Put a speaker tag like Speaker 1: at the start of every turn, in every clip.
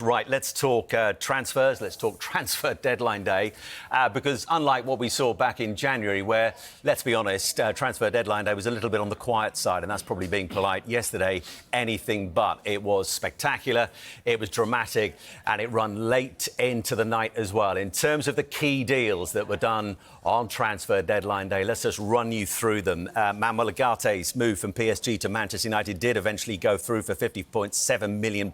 Speaker 1: Right, let's talk transfers, let's talk transfer deadline day, because unlike what we saw back in January, where, let's be honest, transfer deadline day was a little bit on the quiet side, and that's probably being polite. Yesterday, anything but. It was spectacular, it was dramatic, and it ran late into the night as well. In terms of the key deals that were done on transfer deadline day, let's just run you through them. Manuel Ugarte's move from PSG to Manchester United did eventually go through for £50.7 million.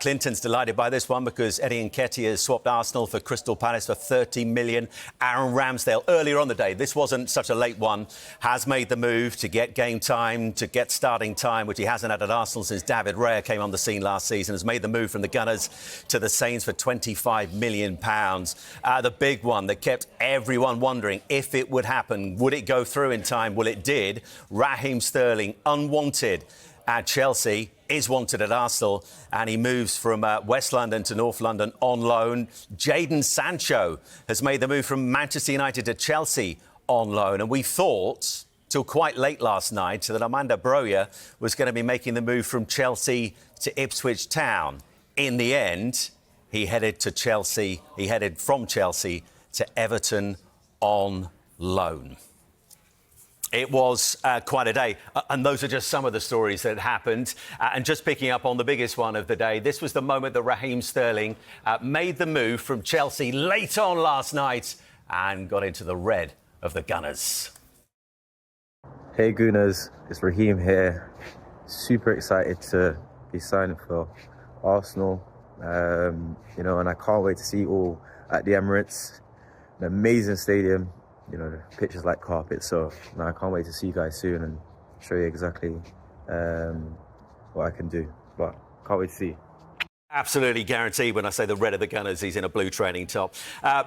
Speaker 1: Clinton's delighted by this one because Eddie Nketiah swapped Arsenal for Crystal Palace for £30 million. Aaron Ramsdale, earlier on the day, this wasn't such a late one, has made the move to get game time, to get starting time, which he hasn't had at Arsenal since David Raya came on the scene last season, has made the move from the Gunners to the Saints for £25 million. The big one that kept everyone wondering if it would happen, would it go through in time? Well, it did. Raheem Sterling, unwanted at Chelsea, is wanted at Arsenal, and he moves from West London to North London on loan. Jadon Sancho has made the move from Manchester United to Chelsea on loan, and we thought, till quite late last night, that Armando Broja was going to be making the move from Chelsea to Ipswich Town. In the end, he headed from Chelsea to Everton on loan. It was quite a day, and those are just some of the stories that happened. And just picking up on the biggest one of the day, this was the moment that Raheem Sterling made the move from Chelsea late on last night and got into the red of the Gunners.
Speaker 2: Hey Gooners, it's Raheem here. Super excited to be signing for Arsenal, and I can't wait to see you all at the Emirates. An amazing stadium. The pitch is like carpet, so I can't wait to see you guys soon and show you exactly what I can do. But can't wait to see you.
Speaker 1: Absolutely guaranteed. When I say the red of the Gunners, he's in a blue training top.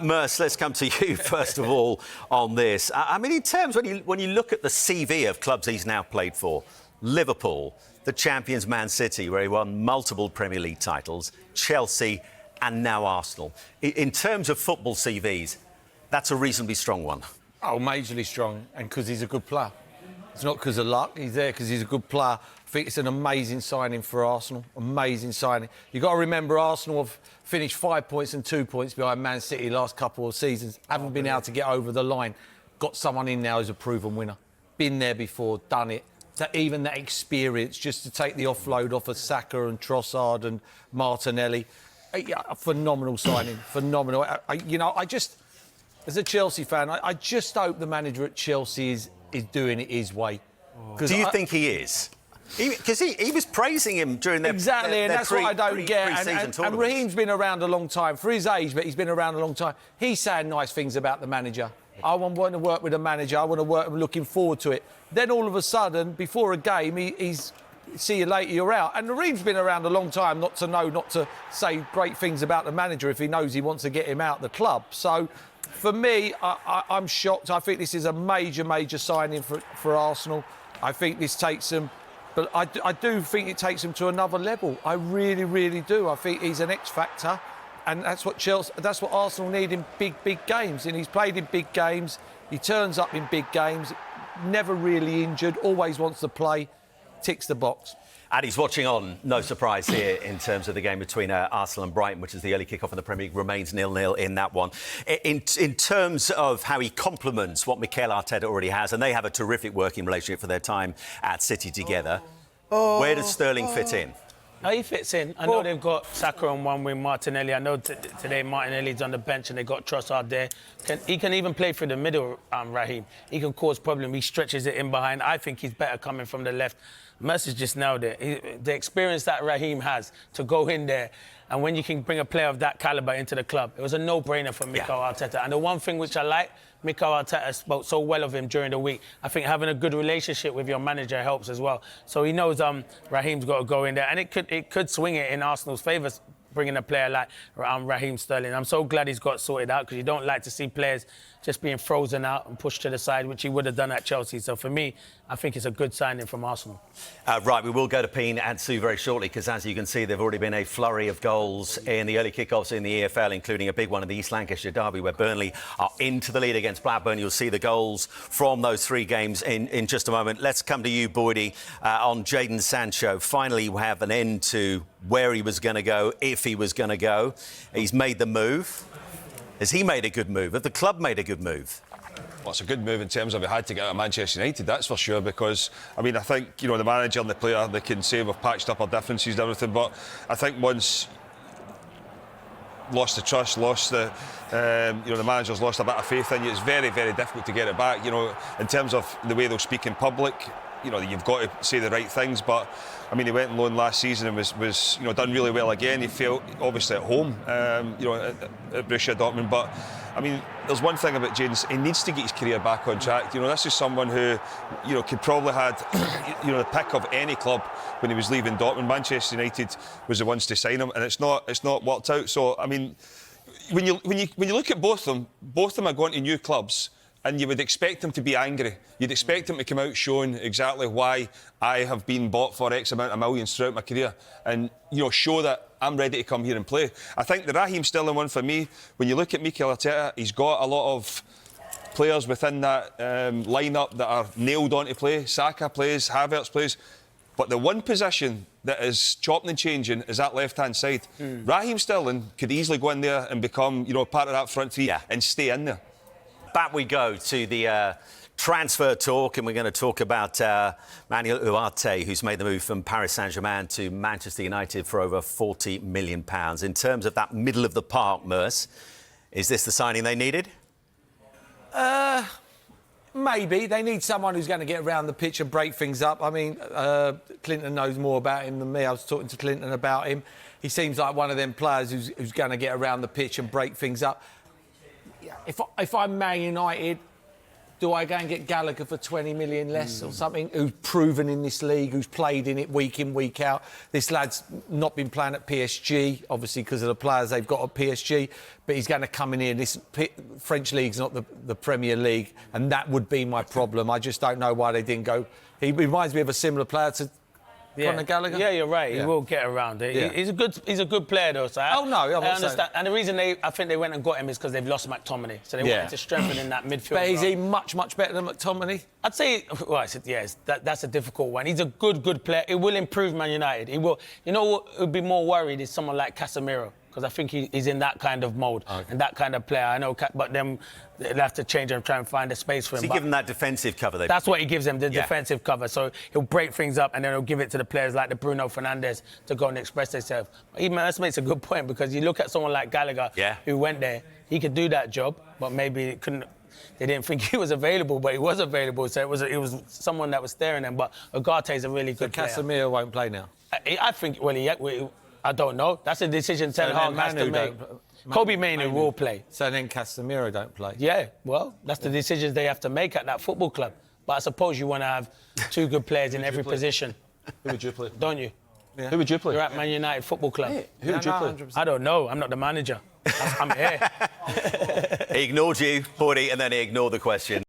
Speaker 1: Merson, let's come to you first of all on this. I mean, in terms, when you look at the CV of clubs he's now played for, Liverpool, the champions Man City, where he won multiple Premier League titles, Chelsea and now Arsenal. In terms of football CVs, that's a reasonably strong one.
Speaker 3: Oh, majorly strong, and because he's a good player. It's not because of luck, he's there because he's a good player. I think it's an amazing signing for Arsenal, amazing signing. You've got to remember Arsenal have finished 5 points and 2 points behind Man City the last couple of seasons, haven't been able to get over the line. Got someone in now who's a proven winner. Been there before, done it. Even that experience, just to take the offload off of Saka and Trossard and Martinelli. A phenomenal signing, phenomenal. As a Chelsea fan, I just hope the manager at Chelsea is doing it his way.
Speaker 1: Do you think he is? Because he was praising him during their
Speaker 3: Exactly, and that's what I don't get. And Raheem's been around a long time. For his age, but he's been around a long time. He's saying nice things about the manager. I want to work with a manager. I want to work, I'm looking forward to it. Then all of a sudden, before a game, he's see you later, you're out. And Raheem's been around a long time not to say great things about the manager if he knows he wants to get him out of the club. So, for me, I'm shocked. I think this is a major signing for Arsenal. I think this takes them, but I do think it takes them to another level. I really do. I think he's an X factor, and that's what Arsenal need in big games. And he's played in big games. He turns up in big games, never really injured, always wants to play, ticks the box.
Speaker 1: And he's watching on, no surprise here, in terms of the game between Arsenal and Brighton, which is the early kick-off in the Premier League, remains 0-0 in that one. In terms of how he complements what Mikel Arteta already has, and they have a terrific working relationship for their time at City together, where does Sterling fit in?
Speaker 4: He fits in. I know they've got Saka on one wing, Martinelli. I know today Martinelli's on the bench and they got Trossard there. He can even play through the middle, Raheem. He can cause problems. He stretches it in behind. I think he's better coming from the left. Mercy's just nailed it. The experience that Raheem has to go in there, and when you can bring a player of that calibre into the club, it was a no-brainer for Mikel Arteta. And the one thing which I like, Mikel Arteta spoke so well of him during the week. I think having a good relationship with your manager helps as well. So he knows Raheem's got to go in there, and it could swing it in Arsenal's favour, bringing a player like Raheem Sterling. I'm so glad he's got sorted out, because you don't like to see players just being frozen out and pushed to the side, which he would have done at Chelsea. So for me, I think it's a good signing from Arsenal.
Speaker 1: Right, we will go to Peen and Sue very shortly because, as you can see, there have already been a flurry of goals in the early kickoffs in the EFL, including a big one in the East Lancashire derby where Burnley are into the lead against Blackburn. You'll see the goals from those 3 games in just a moment. Let's come to you, Boydie, on Jadon Sancho. Finally, we have an end to where he was going to go, if he was going to go. He's made the move. Has he made a good move? Have the club made a good move?
Speaker 5: Well, it's a good move in terms of he had to get out of Manchester United, that's for sure, because, I mean, I think, the manager and the player, they can say we've patched up our differences and everything, but I think once lost the trust, the manager's lost a bit of faith in you, it's very, very difficult to get it back, in terms of the way they'll speak in public. You've got to say the right things, but I mean, he went on loan last season and was done really well again. He felt obviously at home, at Borussia Dortmund. But I mean, there's one thing about Jadon: he needs to get his career back on track. This is someone who, could probably had, the pick of any club when he was leaving Dortmund. Manchester United was the ones to sign him, and it's not worked out. So I mean, when you look at both of them are going to new clubs. And you would expect him to be angry. You'd expect him to come out showing exactly why I have been bought for X amount of millions throughout my career and, show that I'm ready to come here and play. I think the Raheem Sterling one for me, when you look at Mikel Arteta, he's got a lot of players within that line-up that are nailed on to play. Saka plays, Havertz plays. But the one position that is chopping and changing is that left-hand side. Raheem Sterling could easily go in there and become, part of that front three and stay in there.
Speaker 1: Back we go to the transfer talk, and we're going to talk about Manuel Ugarte, who's made the move from Paris Saint-Germain to Manchester United for over £40 million. In terms of that middle of the park, Merce, is this the signing they needed?
Speaker 3: Maybe. They need someone who's going to get around the pitch and break things up. I mean, Clinton knows more about him than me. I was talking to Clinton about him. He seems like one of them players who's going to get around the pitch and break things up. If I'm Man United, do I go and get Gallagher for 20 million less or something, who's proven in this league, who's played in it week in, week out? This lad's not been playing at PSG, obviously because of the players they've got at PSG, but he's going to come in here. This French league's not the Premier League, and that would be my problem. I just don't know why they didn't go. He reminds me of a similar player to Conor Gallagher.
Speaker 4: Yeah, you're right. He will get around it. Yeah. He's a good player, though. So I understand. And the reason I think they went and got him is because they've lost McTominay. So they wanted to strengthen in that midfield.
Speaker 3: But is he much better than McTominay?
Speaker 4: I'd say, that's a difficult one. He's a good player. It will improve Man United. He will. You know what would be more worried is someone like Casemiro, because I think he's in that kind of mode and that kind of player. I know, but then they'll have to change and try and find a space for him.
Speaker 1: So he give him that defensive cover.
Speaker 4: That's what he gives them, the defensive cover. So he'll break things up and then he'll give it to the players like the Bruno Fernandes to go and express themselves. Even that makes a good point, because you look at someone like Gallagher who went there, he could do that job, but maybe they didn't think he was available, but he was available. So it was someone that was staring them. But Ugarte is a really good player.
Speaker 3: Casemiro won't play now?
Speaker 4: I think, I don't know. That's a decision Ten Hag has to make. Kobe Mainoo will play.
Speaker 3: So then Casemiro don't play?
Speaker 4: Yeah, well, that's the decisions they have to make at that football club. But I suppose you want to have 2 good players in every position.
Speaker 5: Who would you play?
Speaker 4: Don't you?
Speaker 5: Yeah. Who would you play?
Speaker 4: You're at Man United Football Club.
Speaker 5: Hey, who would you play?
Speaker 3: 100%.
Speaker 4: I don't know. I'm not the manager. I'm here.
Speaker 1: He ignored you, Boydie, and then he ignored the question.